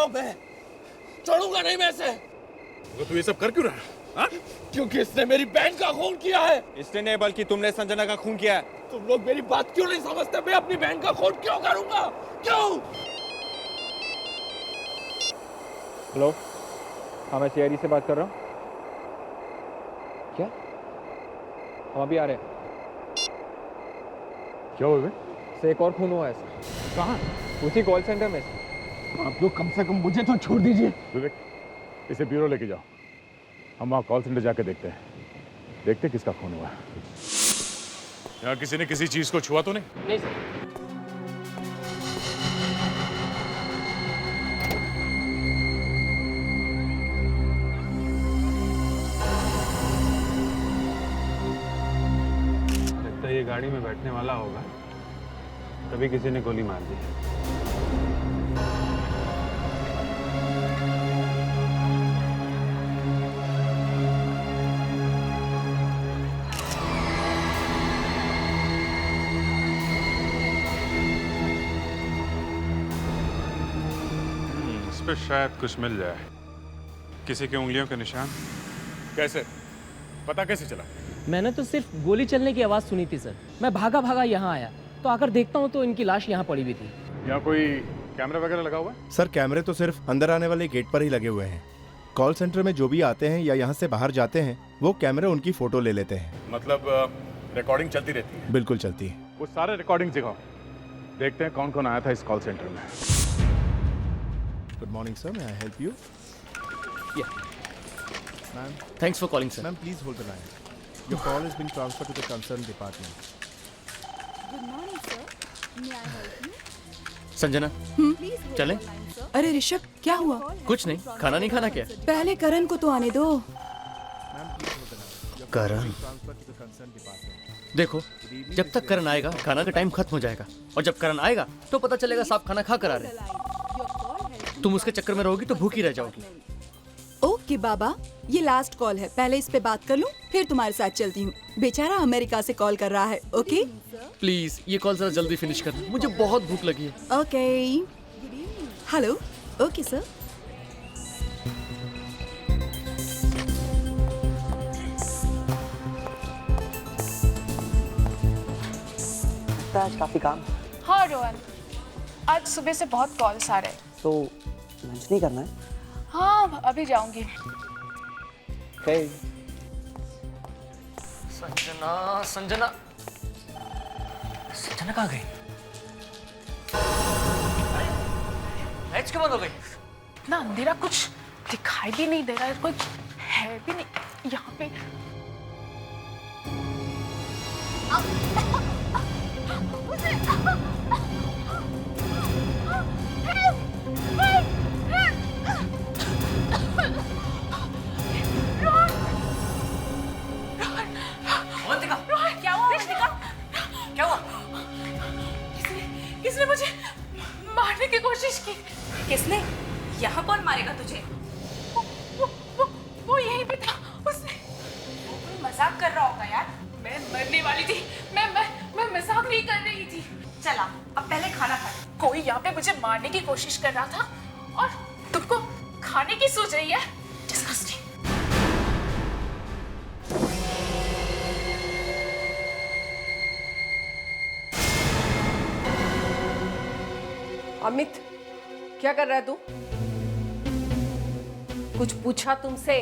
मैं छोड़ूंगा नहीं मैं इसे। तो तू ये सब कर क्यों रहा है? हाँ? क्योंकि इसने मेरी बहन का खून किया है। इसने नहीं बल्कि तुमने संजना का खून किया है। तुम लोग मेरी बात क्यों नहीं समझते? मैं अपनी बहन का खून क्यों करूंगा? क्यों? हेलो, हाँ मैं सीआईडी से बात कर रहा हूँ। क्या? हम अभी आ रहे हैं। क्या हुआ? से एक और खून हुआ है सर। कहाँ? उसी कॉल सेंटर में। आप लोग कम से कम मुझे तो छोड़ दीजिए। विवेक, इसे ब्यूरो लेके जाओ। हम वहाँ कॉल सेंटर जाके देखते हैं किसका खून हुआ। यहाँ किसी ने किसी चीज को छुआ तो नहीं? नहीं सर। लगता है ये गाड़ी में बैठने वाला होगा, तभी किसी ने गोली मार दी। इस पे शायद कुछ मिल जाए। किसी की उंगलियों के निशान। कैसे पता कैसे चला? मैंने तो सिर्फ गोली चलने की आवाज़ सुनी थी सर। मैं भागा भागा यहाँ आया तो आकर देखता हूँ तो इनकी लाश यहाँ पड़ी हुई थी। यहाँ कोई कैमरा वगैरह लगा हुआ है? सर कैमरे तो सिर्फ अंदर आने वाले गेट पर ही लगे हुए हैं। कॉल सेंटर में जो भी आते हैं या यहाँ से बाहर जाते हैं वो कैमरे उनकी फोटो ले लेते हैं। मतलब रिकॉर्डिंग चलती रहती है? बिल्कुल चलती है। वो सारे रिकॉर्डिंग दिखाओ, देखते हैं कौन कौन आया था इस कॉल सेंटर में। Good morning sir, may I help you? Ma'am, Thanks for calling, sir. ma'am, please hold the line. Your call has been transferred to the concerned department. Good morning, sir. May I help you? Sanjana, Please hold चलें? the line, sir. अरे ऋषभ, क्या हुआ? कुछ नहीं, खाना नहीं खाना क्या? पहले करण को तो आने दो। करण? Transferred to the concerned department. देखो, जब तक करण आएगा खाना का टाइम खत्म हो जाएगा, और जब करण आएगा तो पता चलेगा साहब खाना खा कर आ रहे हैं। तुम उसके चक्कर में रहोगी तो भूखी रह जाओगी। ओके बाबा, ये लास्ट कॉल है। पहले इस पे बात कर लूं, फिर तुम्हारे साथ चलती हूँ। बेचारा अमेरिका से कॉल कर रहा है। ओके प्लीज ये कॉल जरा जल्दी फिनिश कर, मुझे बहुत भूख लगी है। Okay, hello. Okay sir. आज काफी काम। हाँ रोहन, आज सुबह से बहुत कॉल्स आ रहे हैं। तो लंच नहीं करना है? हाँ अभी जाऊंगी। संजना संजना संजना कहाँ गई? लाइट्स क्यों बंद हो गई? इतना अंधेरा, कुछ दिखाई भी नहीं दे रहा है, कोई है भी नहीं यहाँ पे। क्या हुआ? क्या हुआ? किसने मुझे मारने की कोशिश की। किसने? यहाँ कौन मारेगा तुझे? वो यहीं पे था। उसने मजाक कर रहा होगा यार। मैं मरने वाली थी। मैं मजाक नहीं कर रही थी। चला, अब पहले खाना खा। कोई यहाँ पे मुझे मारने की कोशिश कर रहा था और तुमको खाने की सोच रही है। Disgusting. अमित, क्या कर रहा है तू? कुछ पूछा तुमसे?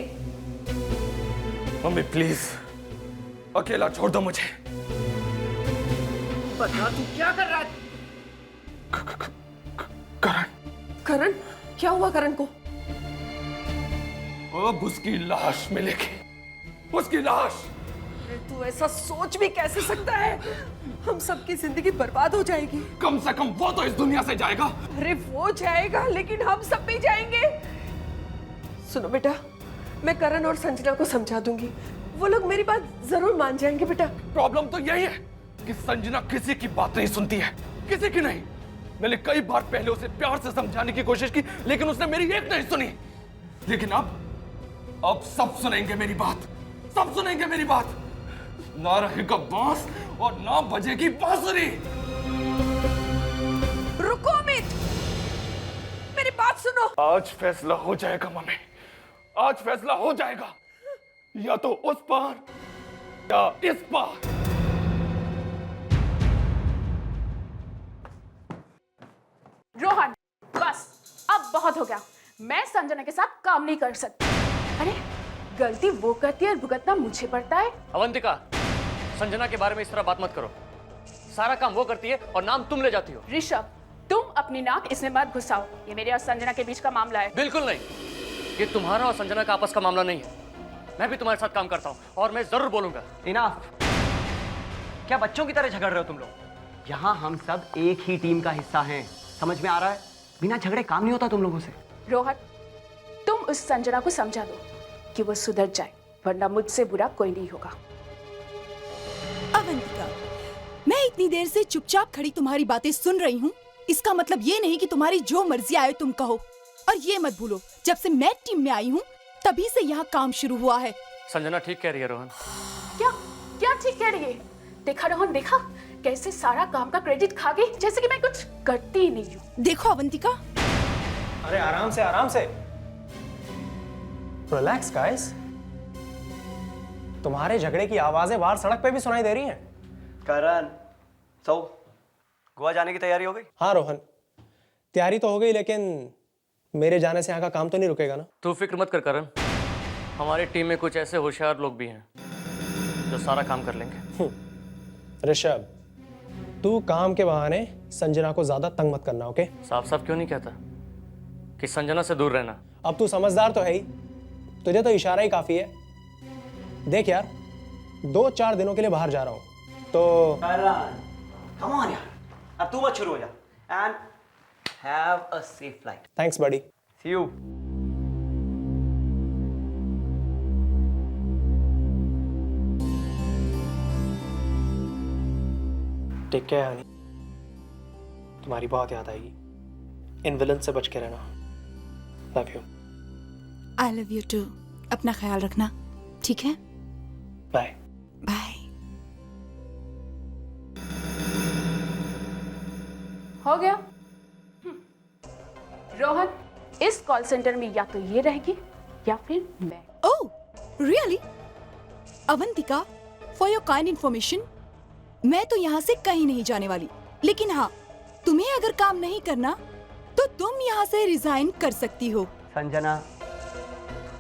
मम्मी प्लीज अकेला छोड़ दो मुझे। बता तू क्या कर रहा है? करण, करण? क्या हुआ करण को? अब उसकी लाश मिलेगी, उसकी लाश। अरे तू ऐसा सोच भी कैसे सकता है? हम सबकी जिंदगी बर्बाद हो जाएगी। कम से कम वो तो इस दुनिया से जाएगा। अरे वो जाएगा लेकिन हम सब भी जाएंगे। सुनो बेटा, मैं करण और संजना को समझा दूंगी, वो लोग मेरी बात जरूर मान जाएंगे बेटा। प्रॉब्लम तो यही है कि संजना किसी की बात नहीं सुनती है, किसी की नहीं। मैंने कई बार पहले उसे प्यार से समझाने की कोशिश की लेकिन उसने मेरी एक नहीं सुनी। लेकिन अब सब सुनेंगे मेरी बात, सब सुनेंगे मेरी बात। ना रहेगा बांस और ना बजेगी बांसुरी। रुको अमित, मेरी बात सुनो। आज फैसला हो जाएगा मम्मी, आज फैसला हो जाएगा, या तो उस पार या इस पार। रोहन, बस अब बहुत हो गया। मैं संजना के साथ काम नहीं कर सकती। अरे गलती वो करती है और भुगतना मुझे पड़ता है। अवंतिका, संजना के बारे में इस तरह बात मत करो। सारा काम वो करती है और नाम तुम ले जाती हो। ऋषभ, तुम अपनी नाक इसमें मत घुसाओ। ये मेरे और संजना के बीच का मामला है। बिल्कुल नहीं, ये तुम्हारा और संजना का आपस का मामला नहीं है। मैं भी तुम्हारे साथ काम करता हूँ और मैं जरूर बोलूंगा। इनाफ। क्या बच्चों की तरह झगड़ रहे हो तुम लोग? यहाँ हम सब एक ही टीम का हिस्सा हैं, समझ में आ रहा है? बिना झगड़े काम नहीं होता तुम लोगों से। रोहन, तुम उस संजना को समझा दो कि वो सुधर जाए, वरना मुझसे बुरा कोई नहीं होगा। अवंतिका, मैं इतनी देर से चुपचाप खड़ी तुम्हारी बातें सुन रही हूँ। इसका मतलब ये नहीं कि तुम्हारी जो मर्जी आए तुम कहो। और ये मत भूलो, जब से मैं टीम में आई हूँ तभी से यहाँ काम शुरू हुआ है। संजना ठीक कह रही है रोहन। क्या क्या ठीक कह रही है? देखा रोहन, देखा कैसे सारा काम का क्रेडिट खा गई, जैसे कि मैं कुछ करती ही नहीं हूँ। देखो अवंतिका, अरे आराम से आराम से, रिलैक्स गाइस। तुम्हारे झगड़े की आवाजें बाहर सड़क पे भी सुनाई दे रही हैं। करण, सो गोवा जाने की तैयारी हो गई? हाँ रोहन, तैयारी तो हो गई, लेकिन मेरे जाने से यहाँ का काम तो नहीं रुकेगा ना? तू फिक्र मत कर करण, हमारी टीम में कुछ ऐसे होशियार लोग भी हैं जो सारा काम कर लेंगे। ऋषभ, तू काम के बहाने संजना को ज्यादा तंग मत करना, ओके? साफ साफ क्यों नहीं कहता कि संजना से दूर रहना? अब तू समझदार तो है ही, तुझे तो इशारा ही काफी है। देख यार, 2-4 दिनों के लिए बाहर जा रहा हूँ तो कम ऑन यार, अब तू मत शुरू हो जा। And have a safe flight. Thanks buddy, see you. Take care honey, तुम्हारी बहुत याद आएगी। इन विलन से बच के रहना। Love you. I love you too. अपना ख्याल रखना, ठीक है? Bye bye. हो गया। रोहन, इस कॉल सेंटर में या तो ये रहेगी या फिर मैं। Oh really? Avantika, for your kind information, मैं तो यहाँ से कहीं नहीं जाने वाली। लेकिन हाँ, तुम्हें अगर काम नहीं करना तो तुम यहाँ से रिजाइन कर सकती हो। संजना,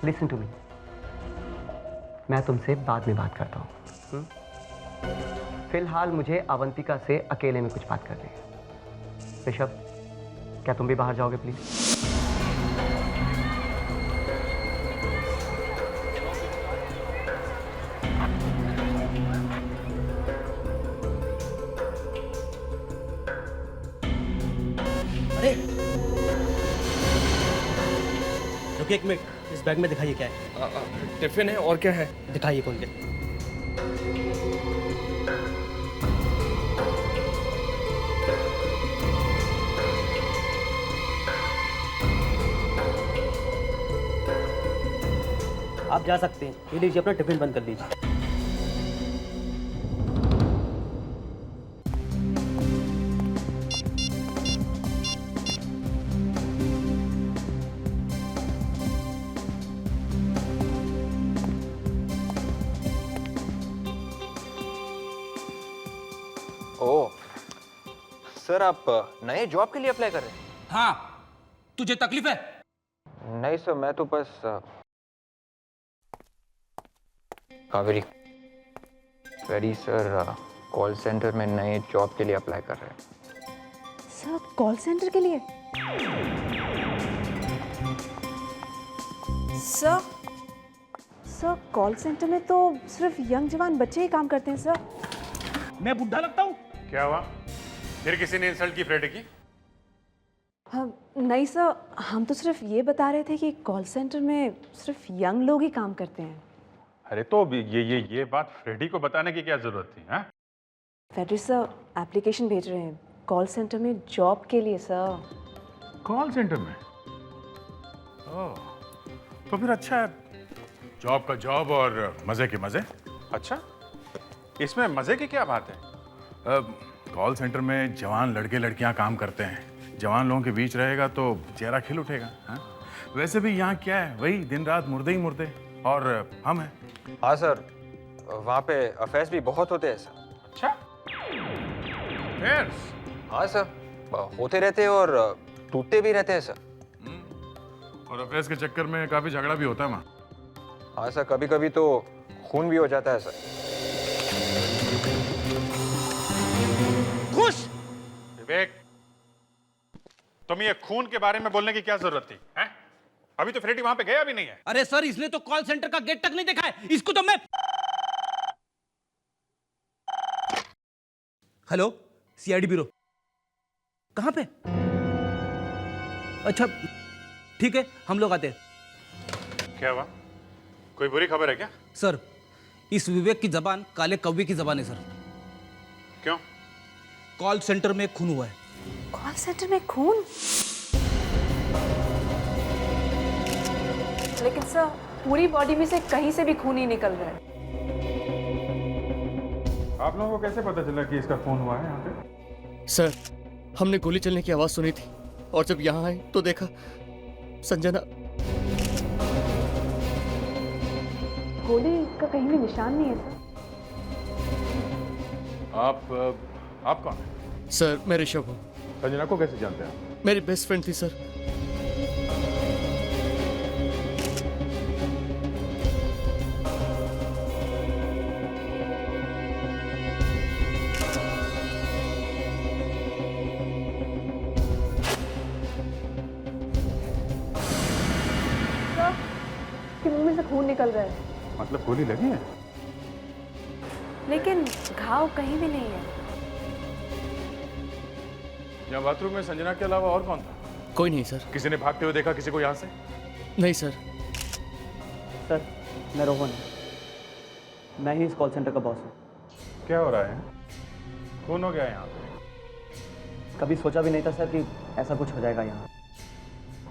लिसन टू मी, मैं तुमसे बाद में बात करता हूँ। फिलहाल मुझे अवंतिका से अकेले में कुछ बात करनी है। ऋषभ, क्या तुम भी बाहर जाओगे प्लीज? रुकिए एक मिनट, इस बैग में दिखाइए क्या है। टिफिन है और क्या है? दिखाइए खोल के। आप जा सकते हैं। ये लीजिए, अपना टिफिन बंद कर लीजिए। ओह सर, आप नए जॉब के लिए अप्लाई कर रहे हैं? हाँ, तुझे तकलीफ है? नहीं सर, मैं तो बस Kaveri, very sir, call centre में नए जॉब के लिए अप्लाई कर रहे हैं। सर, कॉल सेंटर के लिए? सर, कॉल सेंटर में तो सिर्फ यंग जवान बच्चे ही काम करते हैं सर। मैं बुढ़ा लगता हूँ? क्या हुआ? फिर किसी ने इंसल्ट की फ्रेडी की? नहीं सर, हम तो सिर्फ ये बता रहे थे कि कॉल सेंटर में सिर्फ यंग लोग ही काम करते हैं। अरे तो ये बात फ्रेडी को बताने की क्या जरूरत थी? हाँ, फेडरी सर एप्लीकेशन भेज रहे हैं कॉल सेंटर में जॉब के लिए सर। कॉल सेंटर में? ओह, तो फिर अच्छा है, जॉब का जॉब और मजे के मजे। अच्छा, इसमें मजे की क्या बात है? कॉल सेंटर में जवान लड़के लड़कियां काम करते हैं, जवान लोगों के बीच रहेगा तो चेहरा खिल उठेगा। हाँ? वैसे भी यहाँ क्या है, वही दिन रात मुर्दे ही मुर्दे, और हम हैं। हाँ सर, वहाँ पे अफेयर्स भी बहुत होते हैं सर। अच्छा, अफेयर्स? हाँ सर, होते रहते हैं और टूटते भी रहते हैं सर। और अफेयर्स के चक्कर में काफी झगड़ा भी होता है वहाँ। हाँ सर, कभी कभी तो खून भी हो जाता है सर। खुश विवेक, तुम ये खून के बारे में बोलने की क्या जरूरत थी? हैं? अभी तो फ्रेडी वहां पे गया भी नहीं है। अरे सर, इसने तो कॉल सेंटर का गेट तक नहीं देखा है। इसको तो मैं... हेलो, सीआईडी ब्यूरो। कहां पे? अच्छा, ठीक है, हम लोग आते हैं। क्या हुआ? कोई बुरी खबर है क्या? सर, इस विवेक की जबान काले कौवे की जबान है सर। क्यों? कॉल सेंटर में खून हुआ है। कॉल सेंटर में खून? लेकिन सर, पूरी बॉडी में से कहीं से भी खून नहीं निकल रहा है। आप लोगों को कैसे पता चला कि इसका खून हुआ है यहाँ पे? सर, हमने गोली चलने की आवाज सुनी थी और जब यहाँ आए तो देखा संजना। गोली का कहीं भी निशान नहीं है सर। आप कौन हैं? सर, मैं ऋषभ हूँ। संजना को कैसे जानते हैं? मेरी बेस्ट फ्रेंड थी सर। मुंह में से खून निकल रहा है। मतलब गोली लगी है? लेकिन घाव कहीं भी नहीं है। यहाँ बाथरूम में संजना के अलावा और कौन था? कोई नहीं सर। किसी ने भागते हुए देखा किसी को यहाँ से? नहीं सर। सर, मैं रोहन, मैं ही इस कॉल सेंटर का बॉस हूँ। क्या हो रहा है? खून हो गया यहाँ पे? कभी सोचा भी नहीं था सर कि ऐसा कुछ हो जाएगा यहाँ।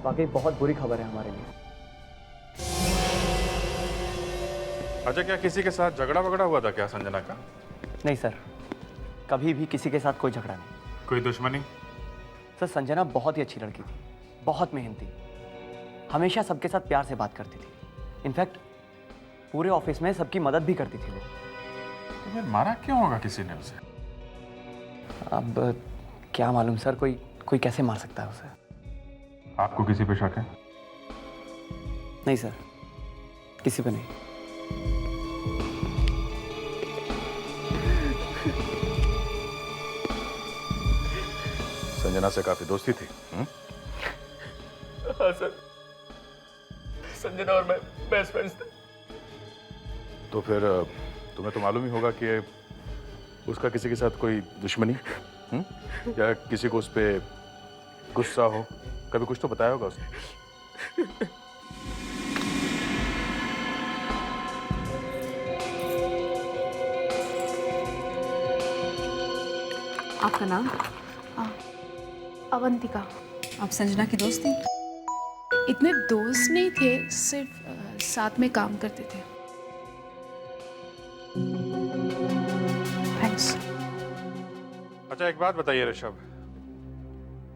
वाकई बहुत बुरी खबर है हमारे लिए। अच्छा, क्या किसी के साथ झगड़ा वगड़ा हुआ था क्या संजना का? नहीं सर, कभी भी किसी के साथ कोई झगड़ा नहीं। कोई दुश्मनी? सर, संजना बहुत ही अच्छी लड़की थी, बहुत मेहनती, हमेशा सबके साथ प्यार से बात करती थी। इनफैक्ट पूरे ऑफिस में सबकी मदद भी करती थी वो। तो फिर मारा क्यों होगा किसी ने उसे? अब क्या मालूम सर, कोई कैसे मार सकता है उसे। आपको किसी पे शक है? नहीं सर, किसी पे नहीं। संजना से काफी दोस्ती थी? हाँ सर, संजना और मैं बेस्ट फ्रेंड्स थे। तो फिर तुम्हें तो मालूम ही होगा कि उसका किसी के साथ कोई दुश्मनी या किसी को उस पे गुस्सा हो, कभी कुछ तो बताया होगा उसने। आपका नाम? अवंतिका। आप संजना की दोस्त थी? इतने दोस्त नहीं थे, सिर्फ साथ में काम करते थे। थैंक्स। अच्छा, एक बात बताइए ऋषभ,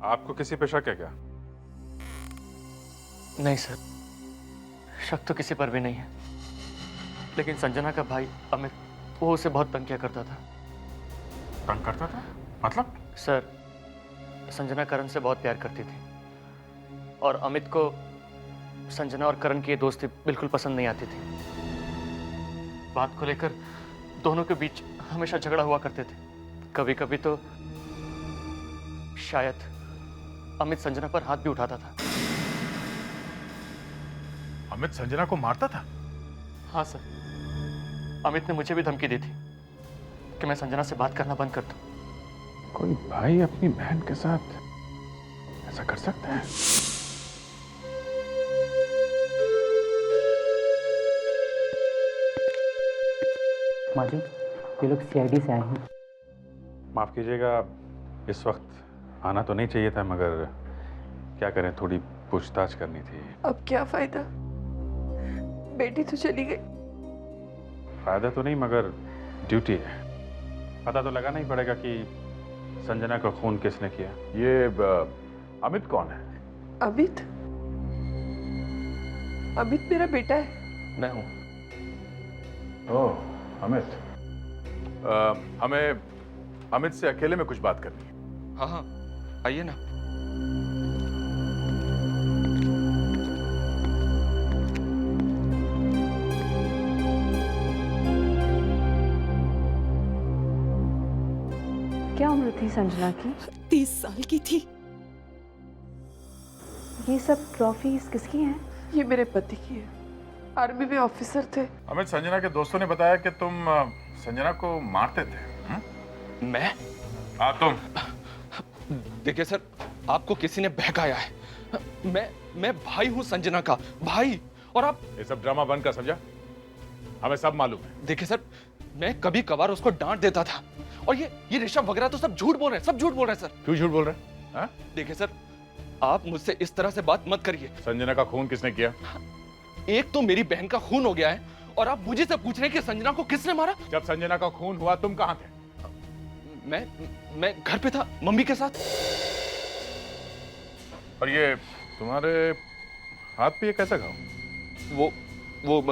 आपको किसी पे शक है क्या? नहीं सर, शक तो किसी पर भी नहीं है, लेकिन संजना का भाई अमित, वो उसे बहुत तंग किया करता था। तंग करता था? मतलब? सर, संजना करण से बहुत प्यार करती थी और अमित को संजना और करण की ये दोस्ती बिल्कुल पसंद नहीं आती थी। बात को लेकर दोनों के बीच हमेशा झगड़ा हुआ करते थे। कभी कभी तो शायद अमित संजना पर हाथ भी उठाता था। अमित संजना को मारता था? हाँ सर, अमित ने मुझे भी धमकी दी थी कि मैं संजना से बात करना बंद कर दूं। कोई भाई अपनी बहन के साथ ऐसा कर सकता है? माँ जी, ये लोग सीआईडी से आए हैं। माफ कीजिएगा, इस वक्त आना तो नहीं चाहिए था, मगर क्या करें, थोड़ी पूछताछ करनी थी। अब क्या फायदा, बेटी तो चली गई। फायदा तो नहीं, मगर ड्यूटी है। पता तो लगाना ही पड़ेगा कि संजना का खून किसने किया। ये अमित कौन है? अमित? अमित मेरा बेटा है। मैं हूं। ओह, अमित। हमें अमित से अकेले में कुछ बात करनी है। हाँ हाँ, आइए ना। क्या उम्र थी संजना की? 30 साल की थी। ये सब ट्रॉफीज किसकी हैं? ये मेरे पति की है, आर्मी में ऑफिसर थे। अमित, संजना के दोस्तों ने बताया कि तुम संजना को मारते थे। मैं? हाँ, तुम। देखिए सर, आपको किसी ने बहकाया है। मैं भाई हूं संजना का, भाई। और आप ये सब ड्रामा बंद कर, समझा? हमें सब मालूम है। देखिए सर, मैं कभी कभार उसको डांट देता था, और ये ऋषभ वगैरह तो सब झूठ बोल रहे हैं, सब झूठ बोल रहे हैं सर। क्यों झूठ बोल रहे हैं? हाँ? देखिए सर, आप मुझसे इस तरह से बात मत करिए। संजना का खून किसने किया? एक तो मेरी बहन का खून हो गया है, और आप मुझे से पूछ रहे हैं कि संजना को किसने मारा? जब संजना का खून हुआ तुम कहां थे? मैं घर पे था, मम्मी के साथ। और ये तुम्हारे हाथ पे ये कैसा घाव? वो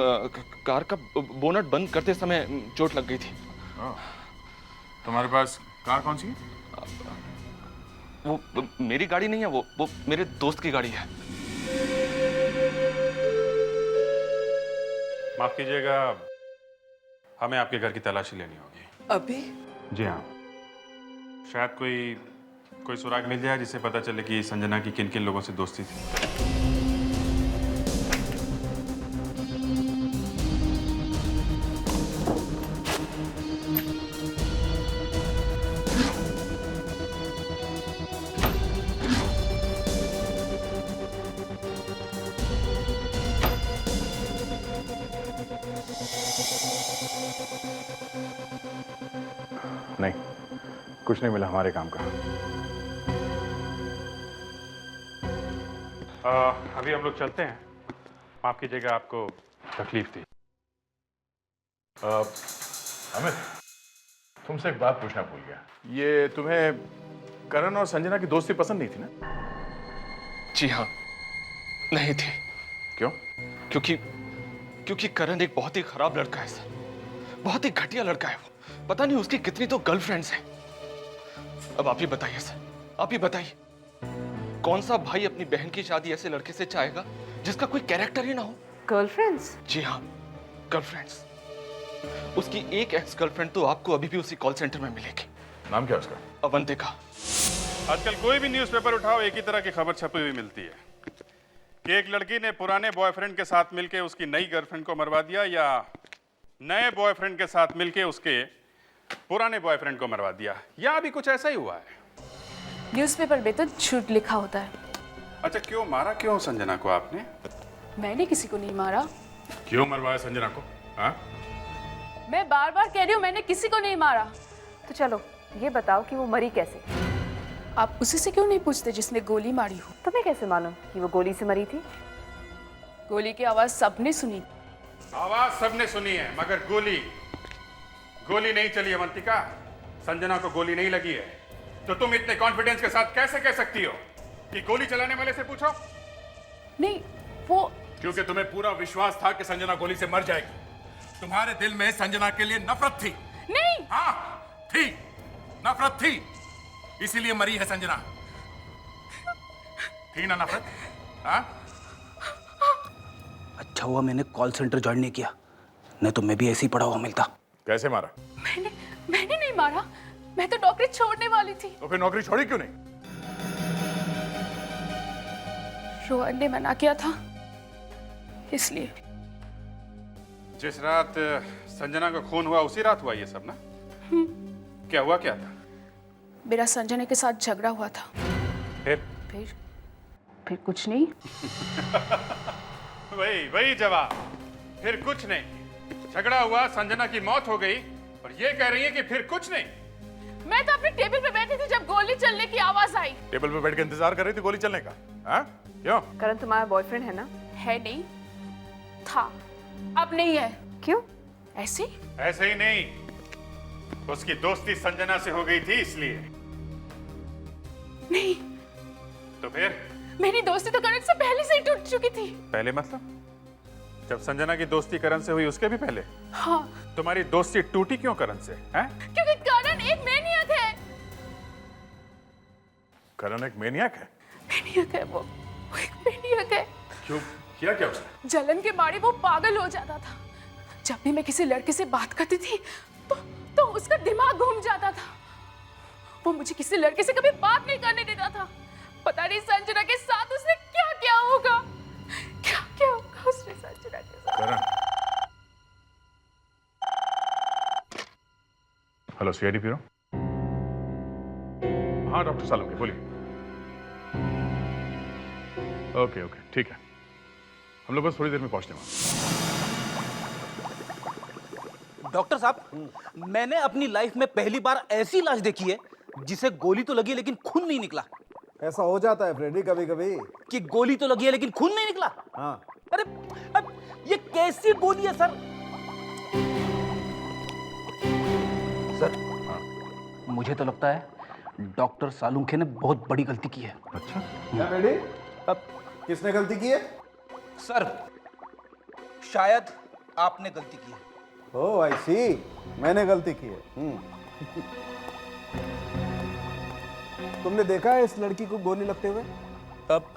कार का बोनट बंद करते समय चोट लग गई थी। तुम्हारे पास कार कौन सी है? वो मेरी गाड़ी नहीं है, वो मेरे दोस्त की गाड़ी है। माफ कीजिएगा, हमें आपके घर की तलाशी लेनी होगी। अभी? जी हाँ, शायद कोई सुराग मिल जाए जिससे पता चले कि संजना की किन किन लोगों से दोस्ती थी। नहीं, कुछ नहीं मिला हमारे काम का। अभी हम लोग चलते हैं। माफ कीजिएगा, आपको तकलीफ थी। अमित, तुमसे एक बात पूछना भूल गया। ये तुम्हें करण और संजना की दोस्ती पसंद नहीं थी ना? जी हाँ, नहीं थी। क्यों? क्योंकि करण एक बहुत ही खराब लड़का है सर, बहुत ही घटिया लड़का है वो। पता नहीं उसकी कितनी तो गर्लफ्रेंड्स हैं। अब आप ही बताइए सर, आप ही बताइए, कौन सा भाई अपनी बहन की शादी ऐसे लड़के से चाहेगा जिसका कोई कैरेक्टर ही ना हो? गर्लफ्रेंड्स? जी हाँ, गर्लफ्रेंड्स। उसकी एक एक्स गर्लफ्रेंड तो आपको अभी भी उसी कॉल सेंटर में मिलेगी। नाम क्या उसका? अवंतिका। आजकल कोई भी न्यूज़पेपर उठाओ, एक ही तरह की खबर छपी हुई मिलती है कि एक लड़की ने पुराने बॉयफ्रेंड के साथ मिलकर उसकी नई गर्लफ्रेंड को मरवा दिया, या नए बॉयफ्रेंड के साथ मिलकर उसके पुराने बॉयफ्रेंड को मरवा दिया, या अभी कुछ ऐसा ही हुआ है। न्यूज़पेपर में तो झूठ लिखा होता है। अच्छा, क्यों मारा क्यों संजना को आपने? मैंने किसी को नहीं मारा। क्यों मरवाया संजना को? हाँ? मैं बार बार कह रही हूँ, मैंने किसी को नहीं मारा। तो चलो ये बताओ कि वो मरी कैसे? आप उसी से क्यों नहीं पूछते जिसने गोली मारी हो? तुम्हें कैसे मालूम कि वो गोली से मरी थी? गोली की आवाज सबने सुनी। आवाज सबने सुनी है, मगर गोली नहीं चली। अवंतिका, संजना को गोली नहीं लगी है, तो तुम इतने कॉन्फिडेंस के साथ कैसे कह सकती हो कि गोली चलाने वाले से पूछो? नहीं, वो क्योंकि तुम्हें पूरा विश्वास था कि संजना गोली से मर जाएगी। तुम्हारे दिल में संजना के लिए नफरत थी। नहीं। हाँ, थी, नफरत थी, इसीलिए मरी है संजना। थी ना नफरत? हाँ? अच्छा हुआ मैंने कॉल सेंटर ज्वाइन नहीं किया, नहीं तो मैं भी ऐसे ही पड़ा हुआ मिलता। कैसे मारा? मैंने नहीं मारा, मैं तो नौकरी छोड़ने वाली थी। तो फिर नौकरी छोड़ी क्यों नहीं? रोहन ने मना किया था, इसलिए। जिस रात संजना का खून हुआ उसी रात हुआ ये सब ना? क्या हुआ, क्या था? मेरा संजना के साथ झगड़ा हुआ था। फिर कुछ नहीं। वही जवाब, फिर कुछ नहीं। झगड़ा हुआ, संजना की मौत हो गई, और ये कह रही है कि फिर कुछ नहीं। मैं तो अपने टेबल पे बैठी थी जब गोली चलने की आवाज आई। टेबल पे बैठ के इंतजार कर रही थी गोली चलने का? हाँ? क्यों? करण तुम्हारा बॉयफ्रेंड है ना? है नहीं, था, अब नहीं है। क्यों? ऐसे ही नहीं, उसकी दोस्ती संजना से हो गई थी इसलिए। नहीं, तो फिर मेरी दोस्ती तो करण से पहले से ही टूट चुकी थी। पहले मतलब जब संजना की दोस्ती करण से हुई उसके भी पहले? हाँ। तुम्हारी दोस्ती टूटी क्यों करण से? हैं? क्योंकि करण एक मैनियक है। करण एक मैनियक है? मैनियक है वो एक मैनियक है। क्यों? किया क्या उसने? जलन के मारे वो पागल हो जाता था। जब भी मैं किसी लड़के से बात करती थी तो उसका दिमाग घूम जाता था। वो मुझे किसी लड़के से कभी बात नहीं करने देता था। पता नहीं संजना के साथ उसने क्या क्या होगा, क्या क्या होगा उसने संजना के साथ। करण। Hello CID bureau. हाँ डॉक्टर सालुंखे बोलिए। ओके ओके ठीक है, हम लोग बस थोड़ी देर में पहुंचने वाले। डॉक्टर साहब, मैंने अपनी लाइफ में पहली बार ऐसी लाश देखी है जिसे गोली तो लगी है लेकिन खून नहीं निकला। ऐसा हो जाता है फ्रेडी कभी कभी कि गोली तो लगी है लेकिन खून नहीं निकला। हाँ। अरे अब ये कैसी गोली है सर? सर मुझे तो लगता है डॉक्टर सालुंखे ने बहुत बड़ी गलती की है। अच्छा क्या फ्रेडी? अब किसने गलती की है? सर शायद आपने गलती की है। ओह आई सी, मैंने गलती की है। तुमने देखा है इस लड़की को गोली लगते हुए? अब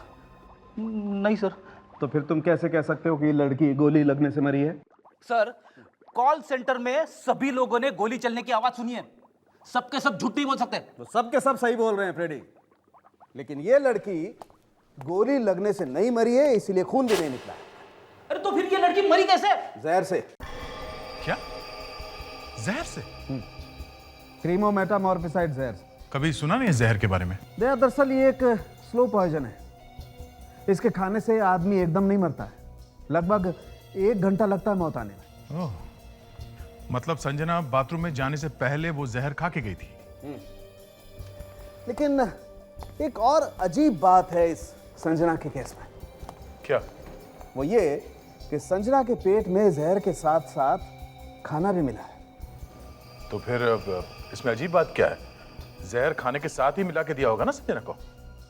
नहीं सर। तो फिर तुम कैसे कह सकते हो कि ये लड़की गोली लगने से मरी है? सर कॉल सेंटर में सभी लोगों ने गोली चलने की आवाज सुनी है। सबके सब झूठ नहीं बोल सकते। तो सबके सब सही बोल रहे हैं फ्रेडी, लेकिन ये लड़की गोली लगने से नहीं मरी है, इसीलिए खून भी नहीं निकला। अरे तो फिर ये लड़की मरी कैसे? जहर से। क्या? जहर से? क्रीमोमेटामॉर्फिसाइड जहर से। कभी सुना नहीं है जहर के बारे में? दरअसल ये एक स्लो पॉइजन है। इसके खाने से आदमी एकदम नहीं मरता है, लगभग 1 घंटा लगता है मौत आने में। ओह, मतलब संजना बाथरूम में जाने से पहले वो जहर खा के गई थी। लेकिन एक और अजीब बात है इस संजना के केस में। क्या? वो ये कि संजना के पेट में जहर के साथ साथ खाना भी मिला है। तो फिर इसमें अजीब बात क्या है? जहर खाने के साथ ही मिला के दिया होगा ना संजना को?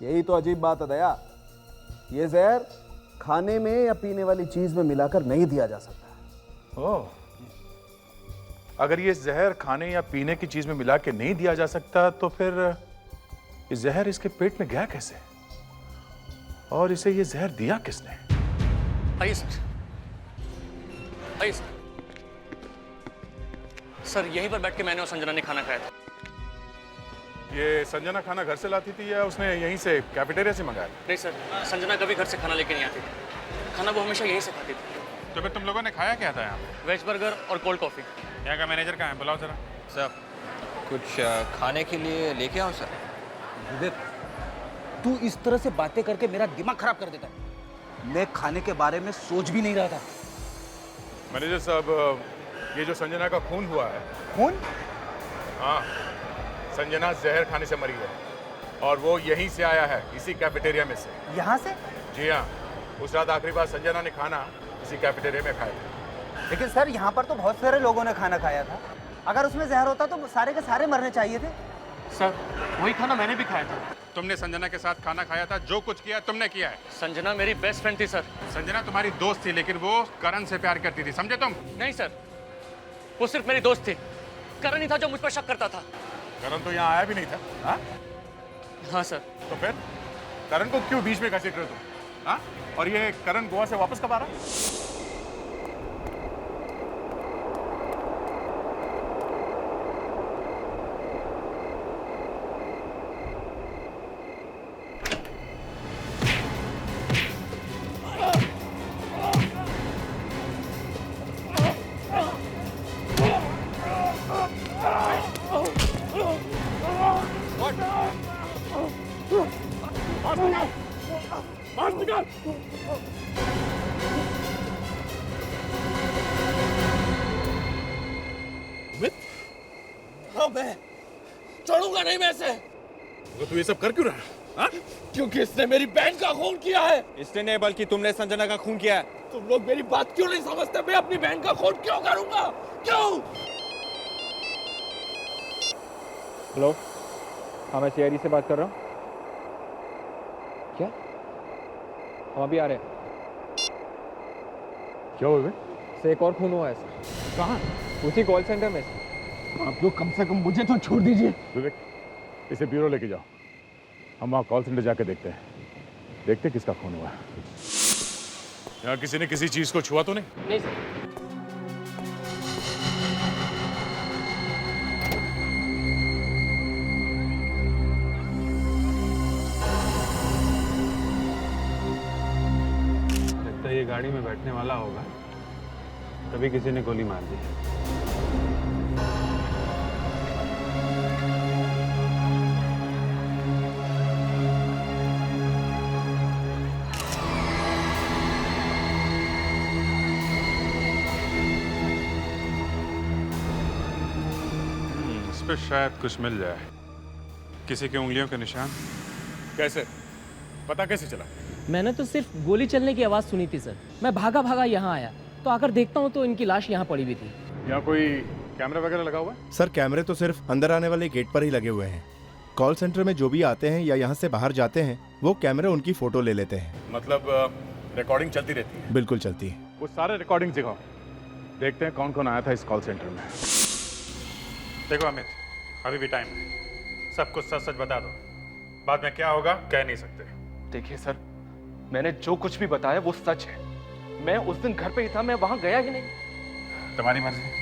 यही तो अजीब बात है दया। ये जहर खाने में या पीने वाली चीज में मिलाकर नहीं दिया जा सकता। ओह, अगर ये जहर खाने या पीने की चीज में मिला के नहीं दिया जा सकता तो फिर ये जहर इसके पेट में गया कैसे? और इसे ये जहर दिया किसने? आइए सर, आइए सर। सर यहीं पर बैठ के मैंने और संजना ने खाना खाया था। ये संजना खाना घर से लाती थी या उसने यहीं से कैफेटेरिया से मंगाया? नहीं सर, संजना कभी घर से खाना लेके नहीं आती थी। खाना वो हमेशा यहीं से खाती थी। तो फिर तुम लोगों ने खाया क्या था यहाँ पे? वेज बर्गर और कोल्ड कॉफी। यहाँ का मैनेजर कहाँ है? बुलाओ जरा। सर कुछ खाने के लिए लेके आओ सर? विवेक, तू इस तरह से बातें करके मेरा दिमाग खराब कर देता है। मैं खाने के बारे में सोच भी नहीं रहा था। मैनेजर साहब, ये जो संजना का खून हुआ है। खून? हाँ, संजना जहर खाने से मरी है और वो यहीं से आया है, इसी कैफेटेरिया में से। यहाँ से? जी हाँ, उस रात आखिरी बार संजना ने खाना इसी कैफेटेरिया में खाया था। लेकिन सर यहाँ पर तो बहुत सारे लोगों ने खाना खाया था। अगर उसमें जहर होता तो सारे के सारे मरने चाहिए थे। सर वही खाना मैंने भी खाया था। तुमने संजना के साथ खाना खाया था, जो कुछ किया तुमने किया है। संजना मेरी बेस्ट फ्रेंड थी सर। संजना तुम्हारी दोस्त थी, लेकिन वो करण से प्यार करती थी, समझे तुम? नहीं सर, वो सिर्फ मेरी दोस्त थी। करण ही था जो मुझ पर शक करता था। करण तो यहाँ आया भी नहीं था। हाँ? हाँ सर। तो फिर करण को क्यों बीच में घसीट रहे हो तुम? हाँ? और ये करण गोवा से वापस कब आ रहा है? मैं छोड़ूंगा नहीं मैं इसे। तो तू ये सब कर क्यों रहा है? हाँ? क्योंकि इसने मेरी बहन का खून किया है। इसने नहीं, बल्कि तुमने संजना का खून किया है। तुम लोग मेरी बात क्यों नहीं समझते? मैं अपनी बहन का खून क्यों करूंगा? क्यों? हेलो, हाँ मैं सीआईडी से बात कर रहा हूँ। क्या? हम अभी आ रहे हैं। क्या हुआ बे? से एक और खून हुआ है सर। कहाँ? उसी कॉल सेंटर में सर। आप लोग कम से कम मुझे तो छोड़ दीजिए। विवेक, इसे ब्यूरो लेके जाओ। हम वहाँ कॉल सेंटर जाके देखते हैं किसका खून हुआ। यहाँ किसी ने किसी चीज को छुआ तो नहीं? नहीं सर। लगता है ये गाड़ी में बैठने वाला होगा, तभी किसी ने गोली मार दी। इस पे शायद कुछ मिल जाए। किसी की उंगलियों के निशान। कैसे? पता कैसे चला? मैंने तो सिर्फ गोली चलने की आवाज़ सुनी थी सर। मैं भागा भागा यहाँ आया, तो आकर देखता हूँ तो इनकी लाश यहाँ पड़ी हुई थी। यहाँ कोई कैमरा वगैरह लगा हुआ है? सर, कैमरे तो सिर्फ अंदर आने वाले गेट पर ही लगे हुए हैं। कॉल सेंटर में जो भी आते हैं या यहाँ से बाहर जाते हैं, वो कैमरे उनकी फोटो ले लेते हैं। मतलब रिकॉर्डिंग चलती रहती है? बिल्कुल चलती है। वो सारे रिकॉर्डिंग दिखाओ, देखते हैं कौन कौन आया था इस कॉल सेंटर में। देखो अमित, अभी भी टाइम है, सब कुछ सच सच बता दो। बाद में क्या होगा कह नहीं सकते। देखिए सर, मैंने जो कुछ भी बताया वो सच है। मैं उस दिन घर पे ही था, मैं वहां गया ही नहीं। तुम्हारी मर्जी।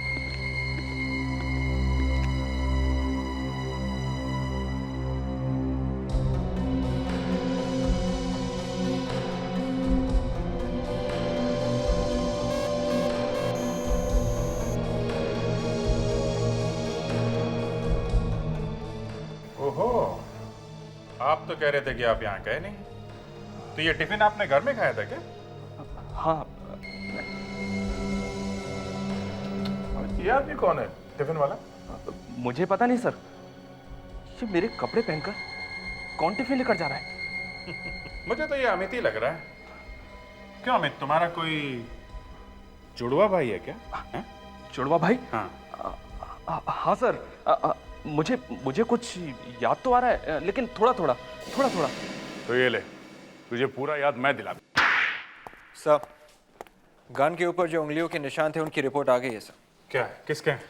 ओहो, आप तो कह रहे थे कि आप यहाँ गए नहीं, तो ये टिफिन आपने घर में खाया था क्या? हाँ। ये आदमी कौन है, टिफिन वाला? मुझे पता नहीं सर, ये मेरे कपड़े पहनकर कौन टिफिन लेकर जा रहा है? मुझे तो ये अमित ही लग रहा है। क्यों अमित, तुम्हारा कोई जुड़वा भाई है क्या? जुड़वा भाई? हाँ। हाँ सर, मुझे कुछ याद तो आ रहा है, लेकिन थोड़ा थोड़ा। तो ये ले, तुझे पूरा याद मैं दिला दूं। सर, गन के ऊपर जो उंगलियों के निशान थे उनकी रिपोर्ट आ गई है सर। क्या है? किसके हैं?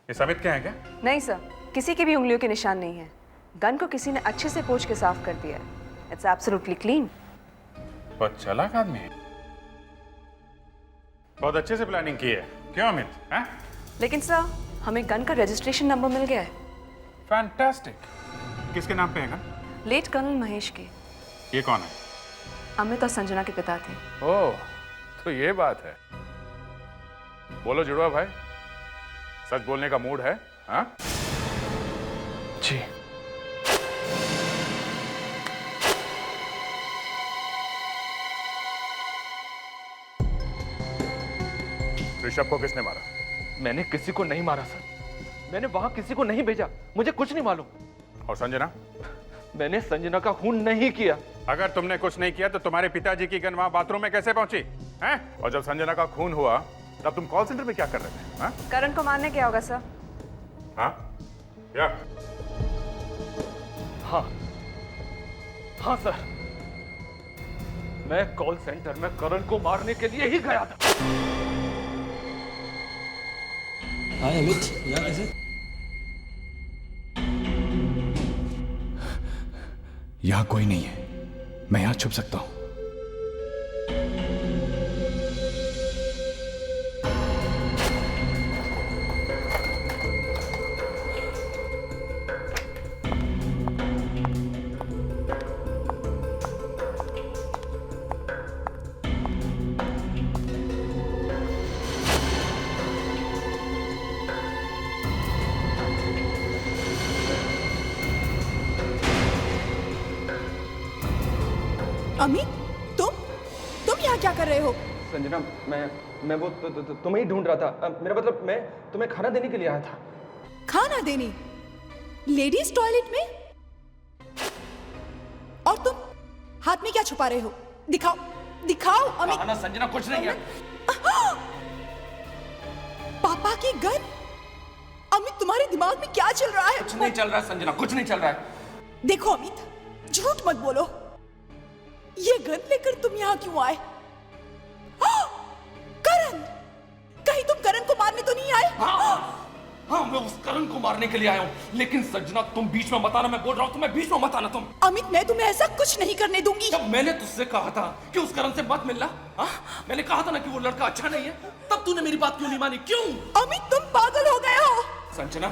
इस अमित के हैं क्या? नहीं सर, किसी के भी उंगलियों के निशान नहीं है। गन को किसी ने अच्छे से पोंछ के साफ कर दिया है। It's absolutely clean. बहुत चालाक आदमी है, बहुत अच्छे से प्लानिंग की है। क्यों अमित? हैं? लेकिन सर, हमें गन का रजिस्ट्रेशन नंबर मिल गया है। फैंटास्टिक। किसके नाम पे है गन? लेट कर्नल महेश के। ये कौन है? अमित और संजना के पिता थे। ओह, तो ये बात है। बोलो जुड़वा भाई, सच बोलने का मूड है? हाँ जी। ऋषभ को किसने मारा? मैंने किसी को नहीं मारा सर, मैंने वहां किसी को नहीं भेजा, मुझे कुछ नहीं मालूम। और संजना? मैंने संजना का खून नहीं किया। अगर तुमने कुछ नहीं किया तो तुम्हारे पिताजी की गन वहां बाथरूम में कैसे पहुंची? हैं? और जब संजना का खून हुआ तब तुम कॉल सेंटर में क्या कर रहे थे? हाँ? करण को मारने क्या होगा सर? हाँ? क्या? हाँ सर, मैं कॉल सेंटर में करण को मारने के लिए ही गया था। हाय अमित, यहाँ कैसे? यहाँ कोई नहीं है, मैं यहाँ छुप सकता हूँ। अमित, तुम यहाँ क्या कर रहे हो? संजना, मैं वो तुम्हें ही ढूंढ रहा था। मेरा मतलब मैं तुम्हें खाना देने के लिए आया था। खाना देने? लेडीज टॉयलेट में? और तुम हाथ में क्या छुपा रहे हो? दिखाओ अमित। ना संजना, कुछ नहीं है। पापा की गन? अमित, तुम्हारे दिमाग में क्या चल रहा है? कुछ नहीं चल रहा है संजना, कुछ नहीं चल रहा है। देखो अमित, झूठ मत बोलो। ये गन लेकर तुम यहाँ क्यों आए? करण, कहीं तुम करण को मारने तो नहीं आए? हाँ, मैं उस करण को मारने के लिए आया हूँ, लेकिन संजना तुम बीच में मत आना, मैं बोल रहा हूँ तुम्हें बीच में मत आना तुम। अमित, मैं तुम्हें ऐसा कुछ नहीं करने दूंगी। जब मैंने तुझसे कहा था कि उस करण से मत मिलना, मैंने कहा था ना कि वो लड़का अच्छा नहीं है, तब तूने मेरी बात क्यों नहीं मानी? क्यों? अमित, तुम पागल हो गए हो। संजना,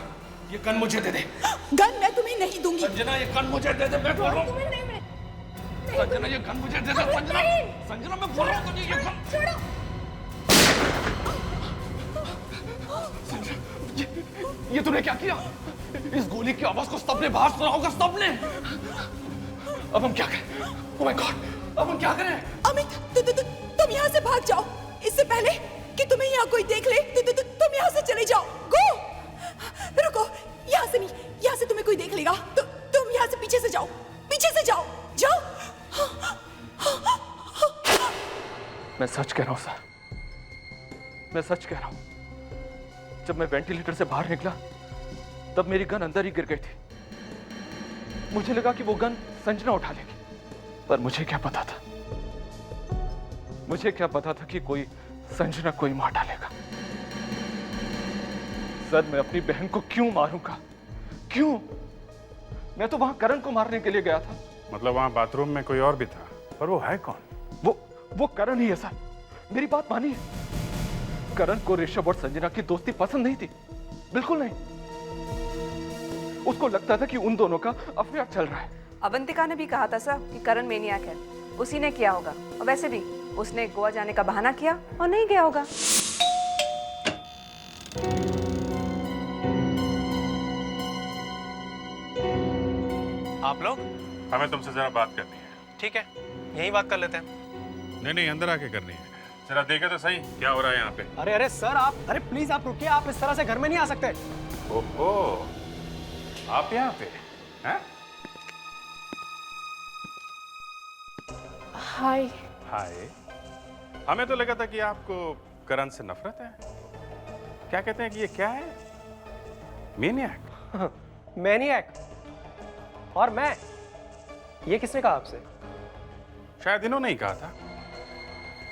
ये गन मुझे दे दे। गन मैं तुम्हें नहीं दूंगी। संजना, ये गन मुझे दे दे, मैं बोल रहा हूँ। संजना, ये गन मुझे दे दे। संजना, संजना, मैं बोल रहा हूँ तुझे, ये गन छोड़ो। ये तूने क्या किया? इस गोली की आवाज को सबने बाहर सुना होगा, सबने। अब हम क्या करें? ओह माय गॉड, अब हम क्या करें? अमित, तुम यहाँ से भाग जाओ, इससे पहले कि तुम्हें यहाँ कोई देख ले। तुम यहाँ से चले जाओ। गो, रुको, यहाँ से नहीं, यहाँ से तुम्हें कोई देख लेगा। तुम यहाँ से पीछे से जाओ, पीछे से जाओ, जाओ। मैं सच कह रहा हूँ सर, मैं सच कह रहा हूँ। जब मैं वेंटिलेटर से बाहर निकला तब मेरी गन अंदर ही गिर गई थी। मुझे लगा कि वो गन संजना उठा लेगी, पर मुझे क्या पता था, मुझे क्या पता था कि कोई संजना कोई मार डालेगा। सर, मैं अपनी बहन को क्यों मारूंगा? क्यों? मैं तो वहां करण को मारने के लिए गया था। मतलब वहां बाथरूम में कोई और भी था, पर वो है कौन? वो करण ही है सर, मेरी बात मानिए। करण को ऋषभ और संजना की दोस्ती पसंद नहीं थी, बिल्कुल नहीं। उसको लगता था कि उन दोनों का अफेयर चल रहा है। अवंतिका ने भी कहा था सर कि करण मेनियाक है, उसी ने किया होगा। और वैसे भी उसने गोवा जाने का बहाना किया और नहीं गया होगा। आप लोग? हमें तुमसे जरा बात करनी है। ठीक है, यही बात कर लेते हैं। नहीं, अंदर आके करनी है। जरा देखे तो सही क्या हो रहा है यहाँ पे। अरे सर, आप प्लीज आप रुकिए, आप इस तरह से घर में नहीं आ सकते। ओहो, आप यहाँ पे हैं? हाय। हाय। हमें तो लगा था कि आपको करण से नफरत है। क्या कहते हैं कि ये क्या है? मेनियक। मैनियक? और मैं? ये किसने कहा आपसे? शायद इन्होंने ही कहा था।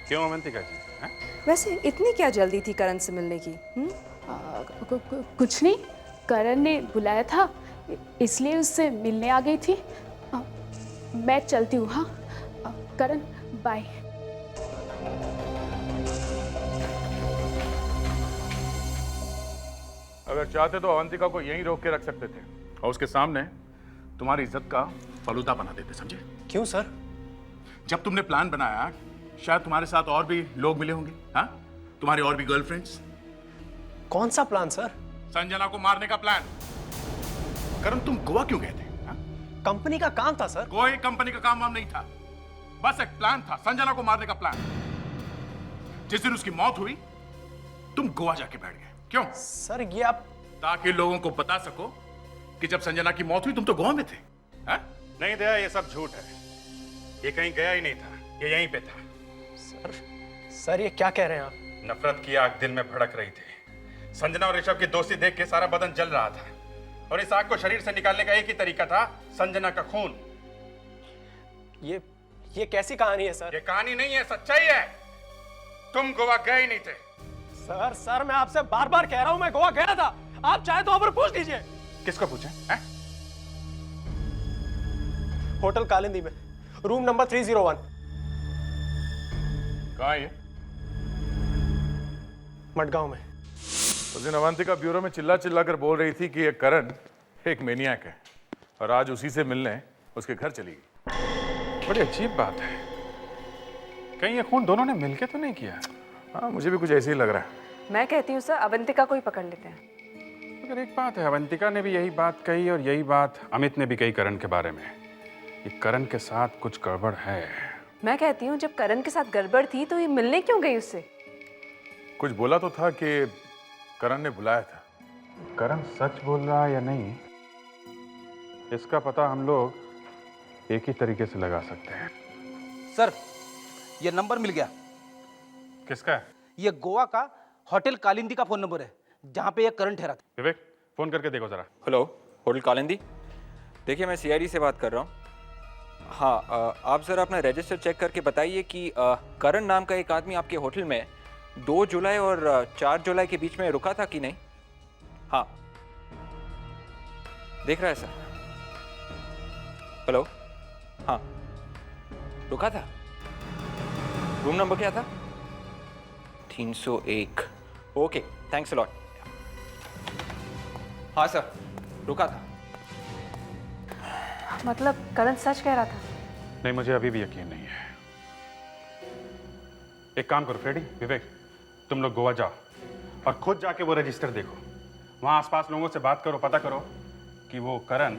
क्यों अवंतिका जी? वैसे इतनी क्या जल्दी थी करण से मिलने की? कुछ नहीं, करण ने बुलाया था इसलिए उससे मिलने आ गई थी। मैं चलती हूँ। हाँ करण, बाय। अगर चाहते तो अवंतिका को यहीं रोक के रख सकते थे और उसके सामने तुम्हारी इज्जत का फलूदा बना देते, समझे? क्यों सर? जब तुमने प्लान बनाया, शायद तुम्हारे साथ और भी लोग मिले होंगे, हाँ? तुम्हारी और भी गर्लफ्रेंड्स। कौन सा प्लान सर? संजना को मारने का प्लान। करण, तुम गोवा क्यों गए थे? कंपनी का काम था सर। कोई कंपनी का काम वाम नहीं था, बस एक प्लान था, संजना को मारने का प्लान। जिस दिन उसकी मौत हुई तुम गोवा जाके बैठ गए। क्यों सर? ये आप ताकि लोगों को बता सको कि जब संजना की मौत हुई तुम तो गोवा में थे। हा? नहीं दया, ये सब झूठ है। ये कहीं गया ही नहीं था, ये यहीं पे था। सर ये क्या कह रहे हैं आप? नफरत की आग दिल में भड़क रही थी। संजना और ऋषभ की दोस्ती देख के सारा बदन जल रहा था, और इस आग को शरीर से निकालने का एक ही तरीका था, संजना का खून। ये कैसी कहानी है सर? ये कहानी नहीं है, सच्चाई है। तुम गोवा गए ही नहीं थे। सर मैं आपसे बार बार कह रहा हूं, मैं गोवा गया था। आप चाहे तो और पूछ लीजिए। किसको पूछे? होटल कालिंदी में, रूम नंबर 301। कहाँ है ये? मडगांव में। उस दिन अवंतिका ब्यूरो में चिल्ला चिल्ला कर बोल रही थी कि ये करण एक मेनियक है, और आज उसी से मिलने उसके घर चली गई। बड़ी अजीब बात है। कहीं ये खून दोनों ने मिलके तो नहीं किया? हाँ, मुझे भी कुछ ऐसे ही लग रहा है। मैं कहती हूँ सर, अवंतिका को ही पकड़ लेते हैं। मगर एक बात है, अवंतिका ने भी यही बात कही और यही बात अमित ने भी कही करण के बारे में। ये करण के साथ कुछ गड़बड़ है। मैं कहती हूँ जब करण के साथ गड़बड़ थी तो ये मिलने क्यों गई उससे? कुछ बोला तो था कि करण ने बुलाया था। करण सच बोल रहा है या नहीं, इसका पता हम लोग एक ही तरीके से लगा सकते हैं। सर ये नंबर मिल गया। किसका है? ये गोवा का होटल कालिंदी का फोन नंबर है, जहाँ पे ये करण ठहरा था। विवेक, फोन करके देखो जरा। Hello, hotel Kalindi. देखिए मैं सीआईडी से बात कर रहा हूँ। हाँ, आप ज़रा अपना रजिस्टर चेक करके बताइए कि करण नाम का एक आदमी आपके होटल में 2 जुलाई और 4 जुलाई के बीच में रुका था कि नहीं? हाँ, देख रहा है सर? हेलो, हाँ, रुका था। रूम नंबर क्या था? 301। Okay, thanks a lot. हाँ सर, रुका था। मतलब करण सच कह रहा था? नहीं, मुझे अभी भी यकीन नहीं है। एक काम करो फ्रेडी, विवेक, तुम लोग गोवा जाओ और खुद जाके वो रजिस्टर देखो। वहां आसपास लोगों से बात करो, पता करो कि वो करण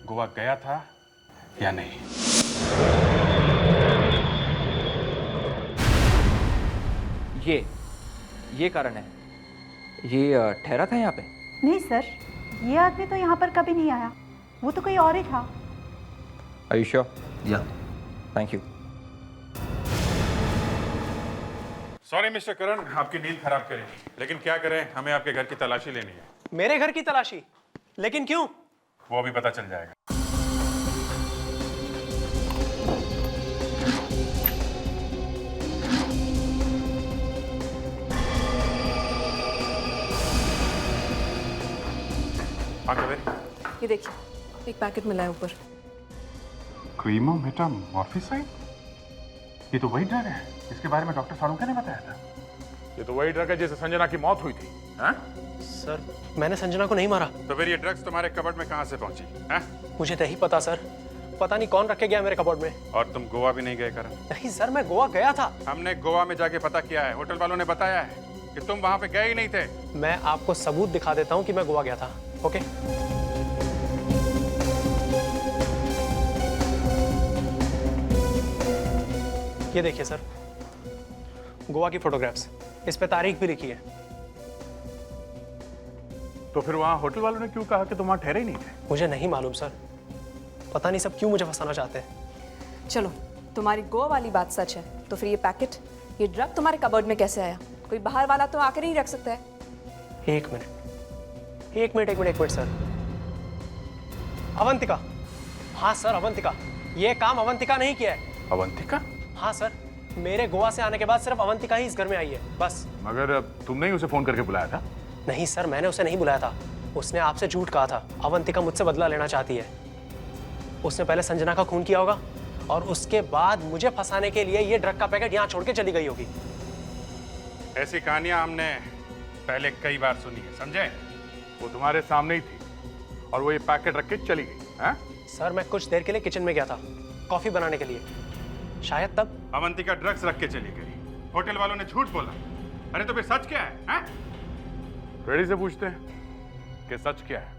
गोवा गया था या नहीं। ये कारण है। ये ठहरा था यहाँ पे? नहीं सर, ये आदमी तो यहाँ पर कभी नहीं आया, वो तो कोई और ही था। Are you sure? या Thank you. सॉरी मिस्टर करण, आपकी नींद खराब करेगी, लेकिन क्या करें, हमें आपके घर की तलाशी लेनी है। मेरे घर की तलाशी? लेकिन क्यों? वो अभी पता चल जाएगा। ये देखिए, एक पैकेट मिला है ऊपर। क्रीमोमेटा मॉर्फिसाइड? ये तो वही ड्रग है, इसके बारे में डॉक्टर सालुंके ने बताया था। ये तो वही ड्रग है जिससे संजना की मौत हुई थी। हाँ? सर, मैंने संजना को नहीं मारा। तो फिर ये ड्रग्स तुम्हारे कबर्ड में कहां से पहुंची? हाँ? मुझे नहीं पता सर, पता नहीं कौन रखे गया मेरे कबर्ड में। और तुम गोवा भी नहीं गए करण? नहीं सर, मैं गोवा गया था। हमने गोवा में जाके पता किया है, होटल वालों ने बताया है कि तुम वहां पे गए ही नहीं थे। मैं आपको सबूत दिखा देता हूँ कि मैं गोवा गया था। ओके? ये देखिए सर, गोवा की फोटोग्राफ्स, इस पे तारीख भी लिखी है। तो फिर वहां होटल वालों ने क्यों कहा कि तुम वहां ठहरे ही नहीं थे? मुझे नहीं मालूम सर, पता नहीं सब क्यों मुझे फंसाना चाहते हैं। चलो, तुम्हारी गोवा वाली बात सच है, तो फिर ये पैकेट, ये ड्रग तुम्हारे कबर्ड में कैसे आया? कोई बाहर वाला तो आकर नहीं रख सकता है। एक मिनट सर। अवंतिका, हाँ सर अवंतिका, ये काम अवंतिका नहीं किया है। अवंतिका? हाँ सर, मेरे गोवा से आने के बाद सिर्फ अवंतिका ही इस घर में आई है, बस। मगर तुमने ही उसे फोन करके बुलाया था? नहीं सर, मैंने उसे नहीं बुलाया था, उसने आपसे झूठ कहा था। अवंतिका मुझसे बदला लेना चाहती है। उसने पहले संजना का खून किया होगा और उसके बाद मुझे फंसाने के लिए ये ड्रग का पैकेट यहाँ छोड़ के चली गई होगी। ऐसी कहानियां हमने पहले कई बार सुनी है, समझे? वो तुम्हारे सामने ही थी और वो ये पैकेट रख के चली गई। हाँ? सर, मैं कुछ देर के लिए किचन में गया था कॉफी बनाने के लिए, शायद तब। अवंतिका ड्रग्स रख के चली गई, होटल वालों ने झूठ बोला। अरे तो फिर सच क्या है? हाँ? फ्रेडी से पूछते हैं कि सच क्या है।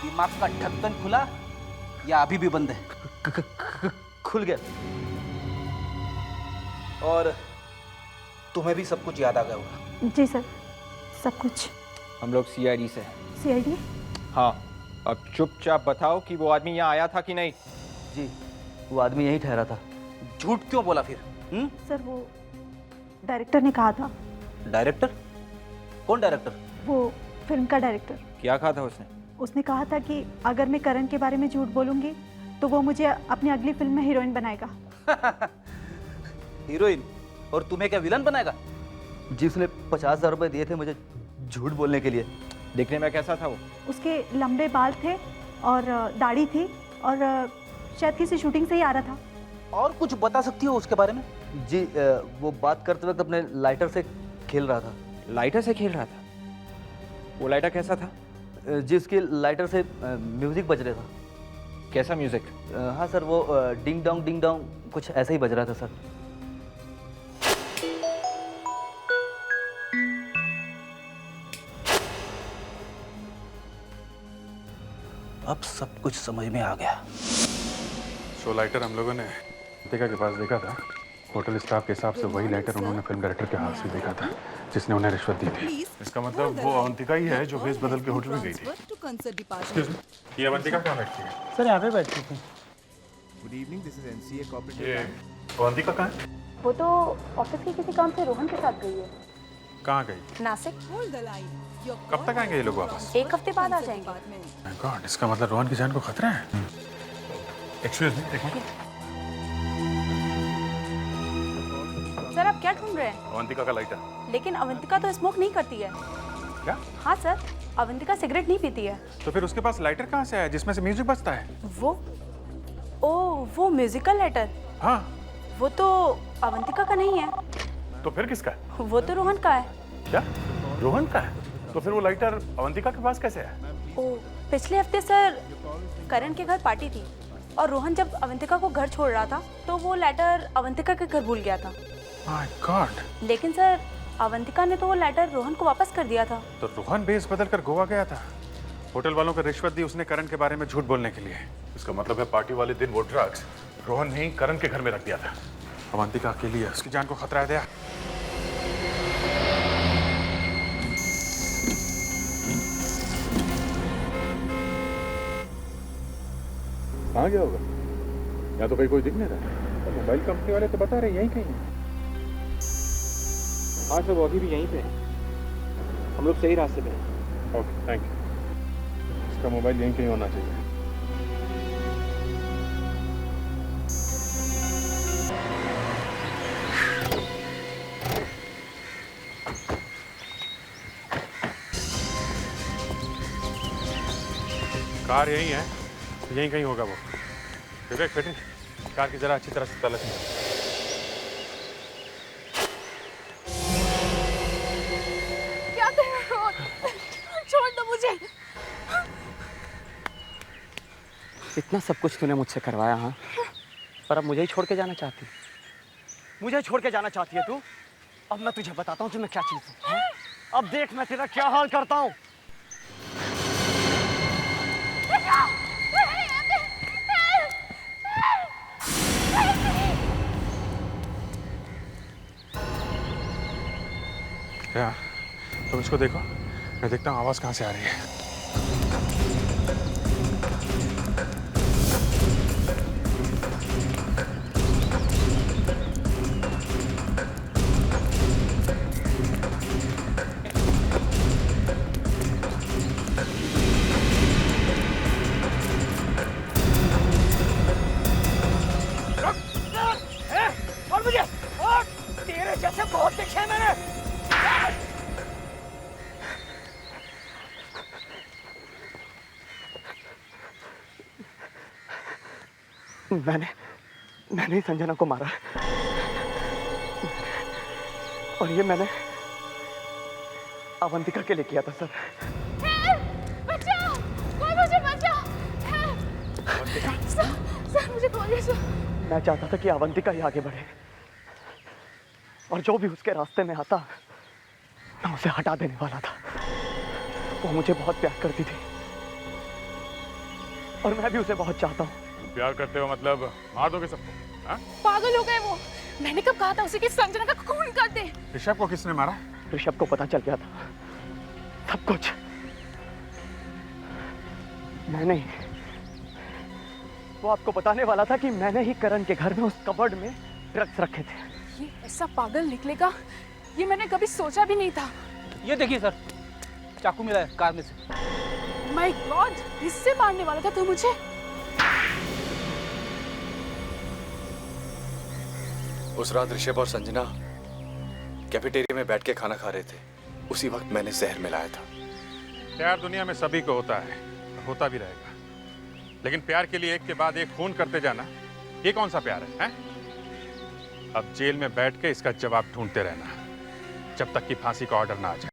दिमाग का ढक्कन खुला या अभी भी बंद है? खुल गया। और तुम्हें भी सब कुछ याद आ गया होगा? जी सर, सब कुछ। हम लोग सीआईडी से। सीआईडी? हाँ, अब चुपचाप बताओ कि वो आदमी यहाँ आया था कि नहीं? जी, वो आदमी यहीं ठहरा था। झूठ क्यों बोला फिर? सर, वो डायरेक्टर ने कहा था। डायरेक्टर? कौन डायरेक्टर? वो फिल्म का डायरेक्टर। क्या कहा था उसने? उसने कहा था कि अगर मैं करण के बारे में झूठ बोलूंगी तो वो मुझे अपनी अगली फिल्म में हीरोइन बनाएगा। हीरोइन? और तुम्हें क्या विलन बनाएगा? जिसने 50,000 रुपए दिए थे मुझे झूठ बोलने के लिए। दिखने में कैसा था वो? उसके लंबे बाल थे और दाढ़ी थी और शायद किसी शूटिंग से ही आ रहा था। और कुछ बता सकती हो उसके बारे में? जी, वो बात करते वक्त अपने लाइटर से खेल रहा था। लाइटर से खेल रहा था? वो लाइटर कैसा था? जिसकी लाइटर से म्यूजिक बज रहा था। कैसा म्यूजिक? हाँ सर, वो डिंग डोंग कुछ ऐसा ही बज रहा था सर। अब सब कुछ समझ में आ गया। सो लाइटर हम लोगों ने अवंतिका के पास देखा था। होटल स्टाफ के हिसाब से वही लाइटर उन्होंने फिल्म डायरेक्टर के हाथ से देखा था जिसने उन्हें रिश्वत दी थी। इसका मतलब वो अवंतिका ही है जो भेस बदल के होटल में गई थी। Excuse me, ये अवंतिका कहाँ बैठती है? सर, यहाँ पे बैठती थी। Good evening, this is NCA corporate. ये अवंतिका कहाँ है? वो तो ऑफिस के किसी काम से रोहन के साथ गई है। कहाँ गई? नासिक। कब तक आएंगे ये लोग वापस? 1 हफ्ते बाद आ जाएंगे। My God, इसका मतलब रोहन की जान को खतरा है। एक्सक्यूज मी, एक मिनट। सर आप क्या ढूंढ रहे हैं? अवंतिका का लाइटर। लेकिन अवंतिका तो स्मोक नहीं करती है। क्या? हाँ सर, अवंतिका सिगरेट नहीं पीती है। तो फिर उसके पास लाइटर कहाँ से आया जिसमें से म्यूजिक बजता है? वो म्यूजिकल लाइटर। हाँ। वो तो अवंतिका का नहीं है। तो फिर किसका है? वो तो रोहन का है। क्या? रोहन का है? तो फिर वो लाइटर अवंतिका के पास कैसे है? पिछले हफ्ते सर करण के घर पार्टी थी और रोहन जब अवंतिका को घर छोड़ रहा था तो वो लेटर अवंतिका के घर भूल गया था। My God. लेकिन सर अवंतिका ने तो वो लेटर रोहन को वापस कर दिया था। तो रोहन बेस बदल कर गोवा गया था। होटल वालों को रिश्वत दी उसने करण के बारे में झूठ बोलने के लिए। इसका मतलब है पार्टी वाले दिन वो ड्रग्स रोहन ने ही करण के घर में रख दिया था। अवंतिका के लिए उसकी जान को खतरा है दया। कहाँ गया होगा? यहाँ तो कहीं कोई दिख नहीं रहा। मोबाइल कंपनी वाले तो बता रहे यहीं कहीं है। हाँ सब अभी भी यहीं पे है। हम लोग सही रास्ते पे हैं। Okay, thank you. इसका मोबाइल यहीं कहीं होना चाहिए। कार यहीं है, तो यहीं कहीं होगा वो। विवेक बेटे, कार की जरा अच्छी तरह से तलाश। क्या कर रहे हो? छोड़ दो मुझे। इतना सब कुछ तूने मुझसे करवाया, हाँ, पर अब मुझे ही छोड़ के जाना चाहती? मुझे छोड़ के जाना चाहती है तू? अब मैं तुझे बताता हूँ कि मैं क्या चीज हूँ। अब देख मैं तेरा क्या हाल करता हूँ। क्या? तुम इसको देखो, मैं देखता हूँ आवाज कहाँ से आ रही है। और मुझे और तेरे जैसे बहुत देखे हैं मैंने। मैंने ही संजना को मारा और ये मैंने अवंतिका के लिए किया था। सर बचाओ, कोई मुझे बचाओ। सर मुझे खोलिए सर। मैं चाहता था कि अवंतिका ही आगे बढ़े और जो भी उसके रास्ते में आता मैं उसे हटा देने वाला था। वो मुझे बहुत प्यार करती थी और मैं भी उसे बहुत चाहता हूँ। प्यार करते हो मतलब मार दोगे सबको? हाँ? पागल हो गए वो। मैंने कब कहा था उसे कि संजना का खून कर दे। ऋषभ को किसने मारा? ऋषभ को पता चल गया था सब कुछ। मैंने ही, वो आपको बताने वाला था कि मैंने ही करण के घर में उस कबर्ड में ड्रग्स रखे थे। ये ऐसा पागल निकलेगा ये मैंने कभी सोचा भी नहीं था। ये देखिए सर, चाकू मिला है कार में से। माय गॉड, इससे मारने वाला था तू मुझे? उस रात ऋषभ और संजना कैफेटेरिया में बैठ के खाना खा रहे थे। उसी वक्त मैंने जहर मिलाया था। प्यार दुनिया में सभी को होता है, होता भी रहेगा, लेकिन प्यार के लिए एक के बाद एक खून करते जाना, ये कौन सा प्यार है? अब जेल में बैठ के इसका जवाब ढूंढते रहना जब तक कि फांसी का ऑर्डर ना आ जाए।